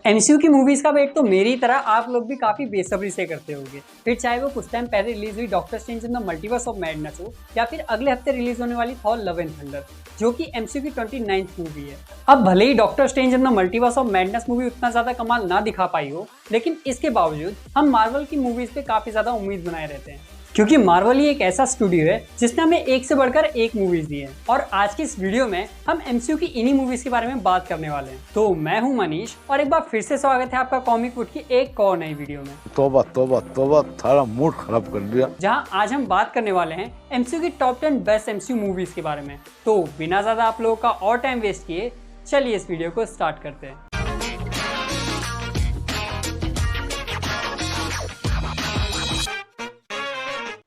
MCU की movies का wait तो मेरी तरह आप लोग भी काफी बेसब्री से करते होंगे। फिर चाहे वो कुछ टाइम पहले रिलीज हुई doctor Strange in the Multiverse of madness हो या फिर अगले हफ्ते रिलीज होने वाली थॉर लव एंड थंडर, जो कि एमसीयू की 29th मूवी है। अब भले ही Doctor Strange in the Multiverse of Madness movie उतना ज्यादा कमाल ना दिखा पाई हो, लेकिन इसके बावजूद हम मार्वल की मूवीज पे काफी ज्यादा उम्मीद बनाए रहते हैं, क्योंकि मार्वल ही एक ऐसा स्टूडियो है जिसने हमें एक से बढ़कर एक मूवीज दी है। और आज की इस वीडियो में हम एमसीयू की इन्हीं मूवीज के बारे में बात करने वाले हैं। तो मैं हूं मनीष और एक बार फिर से स्वागत है आपका कॉमिक वुड की एक और नई वीडियो में। तौबा तौबा तौबा, थारा मूड खराब कर दिया। जहां आज हम बात करने वाले हैं एमसीयू की टॉप 10 बेस्ट एमसीयू मूवीज के बारे में। तो बिना ज्यादा आप लोगों का और टाइम वेस्ट किए चलिए इस वीडियो को स्टार्ट करते हैं।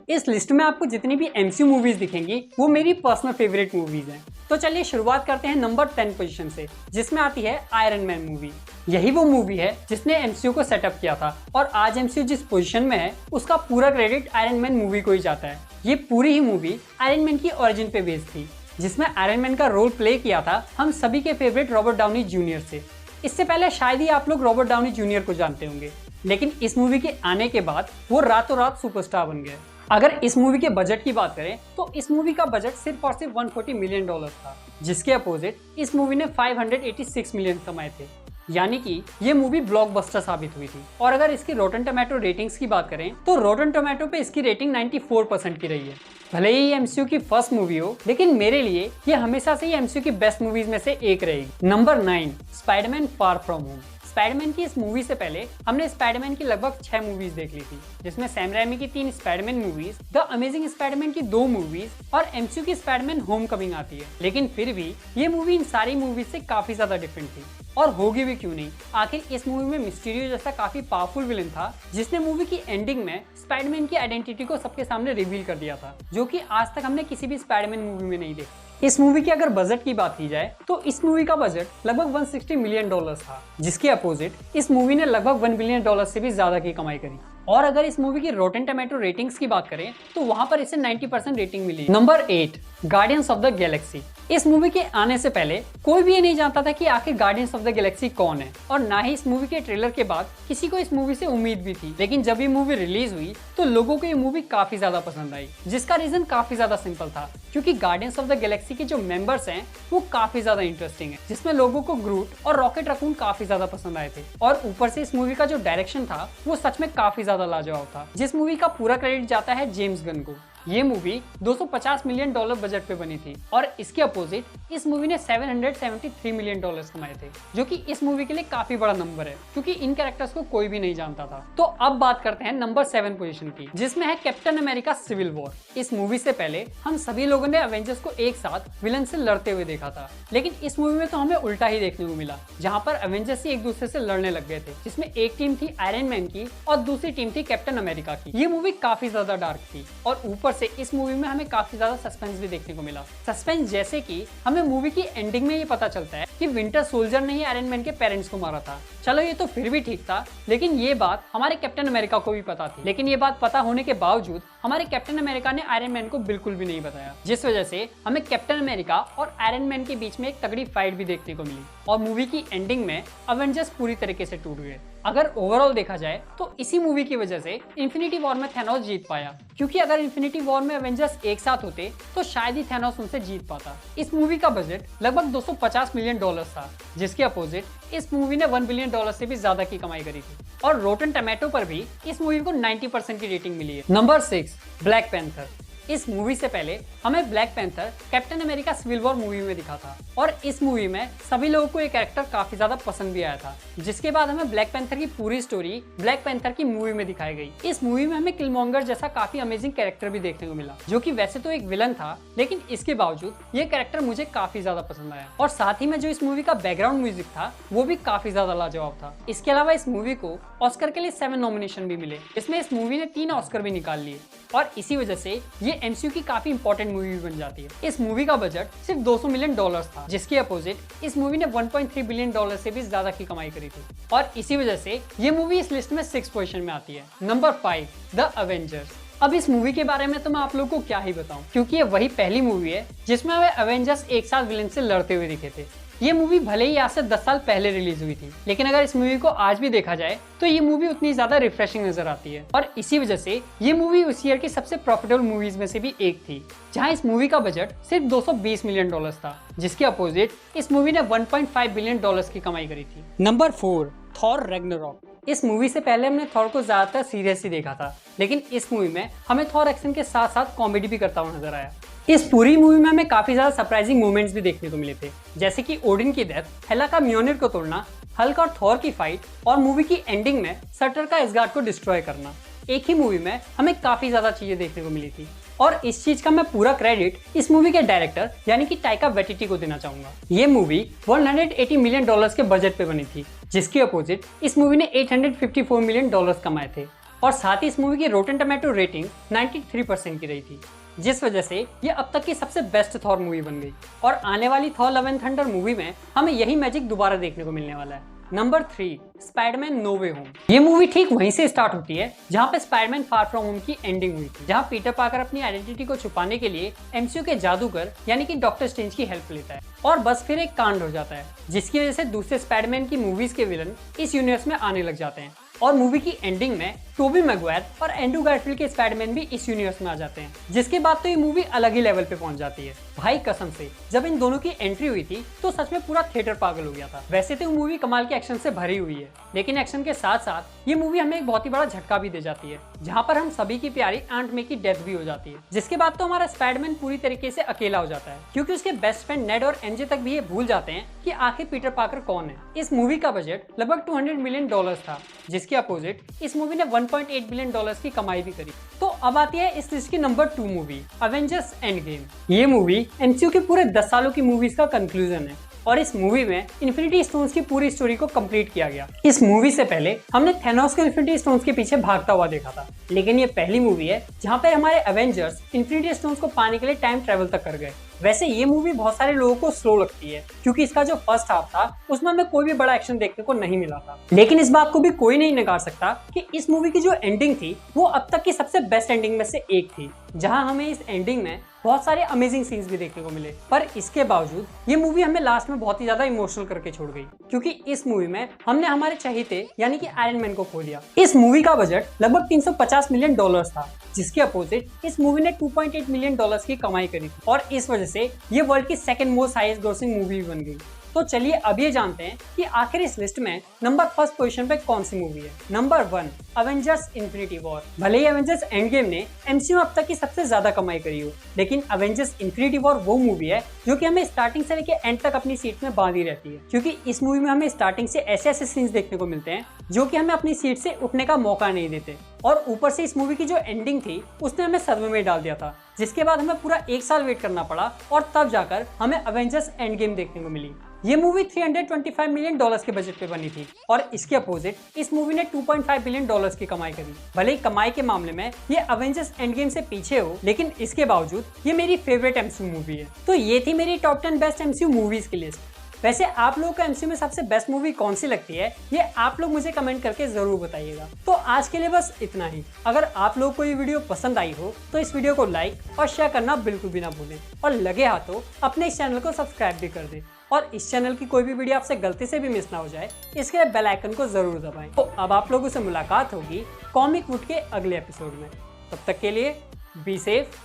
इस लिस्ट में आपको जितनी भी एमसीयू मूवीज दिखेंगी वो मेरी पर्सनल फेवरेट मूवीज हैं। तो चलिए शुरुआत करते हैं नंबर 10 पोजीशन से, जिसमें आती है आयरन मैन मूवी। यही वो मूवी है जिसने एमसीयू को सेटअप किया था और आज एमसीयू जिस पोजीशन में है उसका पूरा क्रेडिट आयरन मैन मूवी को ही जाता है। ये पूरी ही मूवी आयरन मैन की ओरिजिन पे बेस्ड थी, जिसमें आयरन मैन का रोल प्ले किया था हम सभी के फेवरेट रॉबर्ट डाउनी जूनियर से। इससे पहले शायद ही आप लोग रॉबर्ट डाउनी जूनियर को जानते होंगे, लेकिन इस मूवी के आने के बाद वो रातों रात सुपरस्टार बन गए। अगर इस मूवी के बजट की बात करें तो इस मूवी का बजट सिर्फ और सिर्फ $140 मिलियन था, जिसके अपोजिट इस मूवी ने 586 मिलियन कमाए थे, यानी कि ये मूवी ब्लॉकबस्टर साबित हुई थी। और अगर इसकी रोटन टोमेटो रेटिंग्स की बात करें तो रोटन टोमेटो पे इसकी रेटिंग 94% की रही है। भले ही एमसीयू की फर्स्ट मूवी हो, लेकिन मेरे लिए ये हमेशा से ही एमसीयू की बेस्ट मूवीज में से एक रहेगी। Number 9, Spiderman far from home. Spiderman की इस मूवी से पहले हमने स्पाइडरमैन की लगभग 6 मूवीज देख ली थी, जिसमें सैम रैमी की 3 Spiderman movies, the amazing Spiderman की 2 मूवीज और एमसीयू की स्पाइडरमैन होमकमिंग आती है। लेकिन फिर भी ये मूवी इन सारी मूवीज से काफी ज्यादा डिफरेंट थी, और होगी भी क्यों नहीं। आखिर इस मूवी में मिस्टीरियो जैसा काफी पावरफुल विलन था, जिसने मूवी की एंडिंग में स्पाइडरमैन की आइडेंटिटी को सबके सामने रिवील कर दिया था, जो कि आज तक हमने किसी भी स्पाइडरमैन मूवी में नहीं देखा। इस मूवी की अगर बजट की बात की जाए तो इस मूवी का बजट लगभग $160 मिलियन था, जिसके अपोजिट इस मूवी ने लगभग $1 बिलियन से भी ज्यादा की कमाई करी। और अगर इस मूवी की रोटन टोमेटो रेटिंग्स की बात करें तो वहां पर इसे 90% रेटिंग मिली। Number 8, Guardians of the Galaxy. इस मूवी के आने से पहले कोई भी ये नहीं जानता था कि आखिर गार्डियंस ऑफ द गैलेक्सी कौन है, और ना ही इस मूवी के ट्रेलर के बाद किसी को इस मूवी से उम्मीद भी थी। लेकिन जब ये मूवी रिलीज हुई तो लोगों को ये मूवी काफी ज्यादा पसंद आई, जिसका रीजन काफी ज्यादा सिंपल था, क्योंकि गार्डियंस ऑफ द गैलेक्सी के जो मेंबर्स हैं वो काफी ज्यादा इंटरेस्टिंग है, जिसमें लोगों को ग्रूट और रॉकेट रकून काफी ज्यादा पसंद आए थे। और ऊपर से इस मूवी का जो डायरेक्शन था वो सच में काफी ज्यादा लाजवाब था, जिस मूवी का पूरा क्रेडिट जाता है जेम्स गन को। ये मूवी $250 मिलियन बजट पे बनी थी, और इसके अपोजिट इस मूवी ने $773 मिलियन कमाए थे, जो कि इस मूवी के लिए काफी बड़ा नंबर है, क्योंकि इन कैरेक्टर्स को कोई भी नहीं जानता था। तो अब बात करते हैं नंबर 7 पोजीशन की, जिसमें है कैप्टन अमेरिका सिविल वॉर। इस मूवी से पहले हम सभी लोगों ने अवेंजर्स को एक साथ विलन से लड़ते हुए देखा था, लेकिन इस मूवी में तो हमें उल्टा ही देखने को मिला, जहाँ पर अवेंजर्स ही एक दूसरे से लड़ने लग गए थे, जिसमें एक टीम थी आयरन मैन की और दूसरी टीम थी कैप्टन अमेरिका की। ये मूवी काफी ज्यादा डार्क थी, और ऊपर से इस मूवी में हमें काफी ज्यादा सस्पेंस भी देखने को मिला। सस्पेंस जैसे कि हमें मूवी की एंडिंग में ये पता चलता है कि विंटर सोल्जर ने ही आयरन मैन के पेरेंट्स को मारा था। चलो ये तो फिर भी ठीक था, लेकिन ये बात हमारे कैप्टन अमेरिका को भी पता थी। लेकिन ये बात पता होने के बावजूद हमारे कैप्टन अमेरिका ने आयरन मैन को बिल्कुल भी नहीं बताया, जिस वजह से हमें कैप्टन अमेरिका और आयरन मैन के बीच में एक तगड़ी फाइट भी देखने को मिली, और मूवी की एंडिंग में अवेंजर्स पूरी तरीके से टूट गए। अगर ओवरऑल देखा जाए तो इसी मूवी की वजह से इन्फिनिटी वॉर में थैनोस जीत पाया, क्योंकि अगर इन्फिनिटी वॉर में अवेंजर्स एक साथ होते तो शायद ही थैनोस उनसे जीत पाता। इस मूवी का बजट लगभग $250 मिलियन था, जिसके अपोजिट इस मूवी ने $1 बिलियन से भी ज्यादा की कमाई करी थी, और रोटन टोमेटो पर भी इस मूवी को 90% की रेटिंग मिली है। Number 6, Black Panther. इस मूवी से पहले हमें Black Panther Captain America Civil War movie में दिखा था, और इस मूवी में सभी लोगों को ये कैरेक्टर काफी ज्यादा पसंद भी आया था, जिसके बाद हमें ब्लैक पैंथर की पूरी स्टोरी ब्लैक पैंथर की मूवी में दिखाई गई। इस मूवी में हमें किलमॉन्गर जैसा काफी अमेजिंग कैरेक्टर भी देखने को मिला, जो कि वैसे तो एक विलन था, लेकिन इसके बावजूद ये कैरेक्टर मुझे काफी ज्यादा पसंद आया। और साथ ही में जो इस मूवी का बैकग्राउंड म्यूजिक था वो भी काफी ज्यादा लाजवाब था। इसके अलावा इस मूवी को ऑस्कर के लिए 7 नॉमिनेशन भी मिले, इसमें इस मूवी ने 3 ऑस्कर भी निकाल लिए, और इसी वजह से ये एमसीयू की काफी इंपॉर्टेंट मूवी बन जाती है। इस मूवी का बजट सिर्फ $200 मिलियन था, जिसके अपोजिट इस मूवी ने $1.3 बिलियन से भी ज्यादा की कमाई करी थी, और इसी वजह से ये मूवी इस लिस्ट में 6 पोजीशन में आती है। Number 5, the Avengers. अब इस मूवी के बारे में तो मैं आप लोगों को क्या ही बताऊं, क्योंकि ये वही पहली मूवी है जिसमें हमें अवेंजर्स एक साथ विलेन से लड़ते हुए दिखे थे। ये मूवी भले ही आज से 10 साल पहले रिलीज हुई थी, लेकिन अगर इस मूवी को आज भी देखा जाए तो ये मूवी उतनी ज्यादा रिफ्रेशिंग नजर आती है। और इसी वजह से ये मूवी उस ईयर की सबसे प्रॉफिटेबल मूवीज में से भी एक थी, जहां इस मूवी का बजट सिर्फ $220 मिलियन था, जिसके अपोजिट इस मूवी ने $1.5 बिलियन की कमाई करी थी। Number 4, Thor Ragnarok. इस मूवी से पहले हमने थॉर को ज्यादातर सीरियस ही देखा था, लेकिन इस मूवी में हमें थॉर एक्शन के साथ साथ कॉमेडी भी करता हुआ नजर आया। इस पूरी मूवी में हमें काफी ज्यादा सरप्राइजिंग मोमेंट्स भी देखने को मिले थे, जैसे कि ओडिन की डेथ, हेला का म्योनिर को तोड़ना, हल्क और थॉर की फाइट और मूवी की एंडिंग में सटर का एस्गार्ड को डिस्ट्रॉय करना। एक ही मूवी में हमें काफी ज्यादा चीजें देखने को मिली थी, और इस चीज का मैं पूरा क्रेडिट इस मूवी के डायरेक्टर यानी कि टाइका वेटिटी को देना चाहूंगा। ये मूवी $180 मिलियन के बजट पे बनी थी, जिसके अपोजिट इस मूवी ने $854 मिलियन कमाए थे, और साथ ही इस मूवी की रोटेन टोमेटो रेटिंग 93% की रही थी, जिस वजह से ये अब तक की सबसे बेस्ट थॉर मूवी बन गई। और आने वाली Thor love and thunder movie में हमें यही मैजिक दोबारा देखने को मिलने वाला है। नंबर 3, स्पाइडरमैन नो वे होम। ये मूवी ठीक वहीं से स्टार्ट होती है जहां पे स्पाइडरमैन फार फ्रॉम होम की एंडिंग हुई थी, जहां पीटर पार्कर अपनी आइडेंटिटी को छुपाने के लिए एमसीयू के जादूगर यानी कि डॉक्टर स्ट्रेंज की हेल्प लेता है, और बस फिर एक कांड हो जाता है, जिसकी वजह से दूसरे स्पाइडरमैन की मूवीज के विलन इस यूनिवर्स में आने लग जाते हैं, और मूवी की एंडिंग में टोबी मैगवायर और एंड्रू गारफील्ड के स्पाइडरमैन भी इस यूनिवर्स में आ जाते हैं, जिसके बाद तो ये मूवी अलग ही लेवल पे पहुंच जाती है। भाई कसम से जब इन दोनों की एंट्री हुई थी तो सच में पूरा थिएटर पागल हो गया था। वैसे तो मूवी कमाल के एक्शन से भरी हुई है, लेकिन एक्शन के साथ साथ ये मूवी हमें एक बहुत ही बड़ा झटका भी दे जाती है, जहां पर हम सभी की प्यारी आंट मे की डेथ भी हो जाती है, जिसके बाद तो हमारा स्पाइडरमैन पूरी तरीके से अकेला हो जाता है, क्योंकि उसके बेस्ट फ्रेंड नेड और एनजे तक भी ये भूल जाते हैं कि आखिर पीटर पार्कर कौन है। इस मूवी का बजट लगभग $200 मिलियन था, जिसके अपोजिट इस मूवी ने $1.8 बिलियन की कमाई भी करी। तो अब आती है इस लिस्ट की number 2 movie, Avengers end game. ये मूवी एमसीयू के पूरे 10 सालों की मूवीज का कंक्लूजन है, और इस मूवी में इन्फिनिटी स्टोन्स की पूरी स्टोरी को कंप्लीट किया गया। इस मूवी से पहले हमने थैनोस को इन्फिनिटी स्टोन्स के पीछे भागता हुआ देखा था, लेकिन ये पहली मूवी है जहां पर हमारे एवेंजर्स इन्फिनिटी स्टोन्स को पाने के लिए टाइम ट्रेवल तक कर गए। वैसे ये मूवी बहुत सारे लोगों को स्लो लगती है, क्योंकि इसका जो फर्स्ट हाफ था उसमें हमें कोई भी बड़ा एक्शन देखने को नहीं मिला था, लेकिन इस बात को भी कोई नहीं नकार सकता कि इस मूवी की जो एंडिंग थी वो अब तक की सबसे बेस्ट एंडिंग में से एक थी, जहां हमें इस एंडिंग में बहुत सारे अमेजिंग सीन्स भी देखने को मिले। पर इसके बावजूद ये मूवी हमें लास्ट में बहुत ही ज्यादा इमोशनल करके छोड़ गई, क्योंकि इस मूवी में हमने हमारे चहेते यानी कि आयरन मैन को खो दिया। इस मूवी का बजट लगभग $350 मिलियन था, जिसके अपोजिट इस मूवी ने $2.8 मिलियन की कमाई करी थी, और इस वजह से ये वर्ल्ड की second most highest grossing movie बन गई। तो चलिए अब ये जानते हैं कि आखिर इस लिस्ट में नंबर 1 पोजीशन पे कौन सी मूवी है। Number 1, Avengers infinity war. भले ही अवेंजर्स एंड गेम ने एमसीयू अब तक की सबसे ज्यादा कमाई करी हो, लेकिन अवेंजर्स इन्फिनिटी वॉर वो मूवी है जो कि हमें स्टार्टिंग से लेकर एंड तक अपनी सीट में बांधी रहती है, क्योंकि इस मूवी में हमें स्टार्टिंग से ऐसे ऐसे सीन्स देखने को मिलते हैं जो कि हमें अपनी सीट से उठने का मौका नहीं देते, और ऊपर से इस मूवी की जो एंडिंग थी उसने हमें सदमे में डाल दिया था, जिसके बाद हमें पूरा 1 साल वेट करना पड़ा, और तब जाकर हमें अवेंजर्स एंड गेम देखने को मिली। ये मूवी $325 मिलियन के बजट पे बनी थी, और इसके अपोजिट इस मूवी ने $2.5 बिलियन की कमाई करी। भले ही कमाई के मामले में ये अवेंजर्स एंड गेम से पीछे हो, लेकिन इसके बावजूद ये मेरी फेवरेट एमसीयू मूवी है। तो ये थी मेरी टॉप 10 बेस्ट एमसीयू मूवीज की लिस्ट। वैसे आप लोगों को एमसीयू में सबसे बेस्ट मूवी कौन सी लगती है, ये आप लोग मुझे कमेंट करके जरूर बताइएगा। तो आज के लिए बस इतना ही। अगर आप लोगों को ये वीडियो पसंद आई हो तो इस वीडियो को लाइक और शेयर करना बिल्कुल भी ना भूलें, और लगे हाथों अपने इस चैनल को सब्सक्राइब भी कर दें, और इस चैनल की कोई भी वीडियो आपसे गलती से भी मिस ना हो जाए इसके लिए बेल आइकन को जरूर दबाएं। तो अब आप लोगों से मुलाकात होगी कॉमिक वुड के अगले एपिसोड में। तब तक के लिए बी सेफ,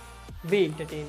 बी एंटरटेन।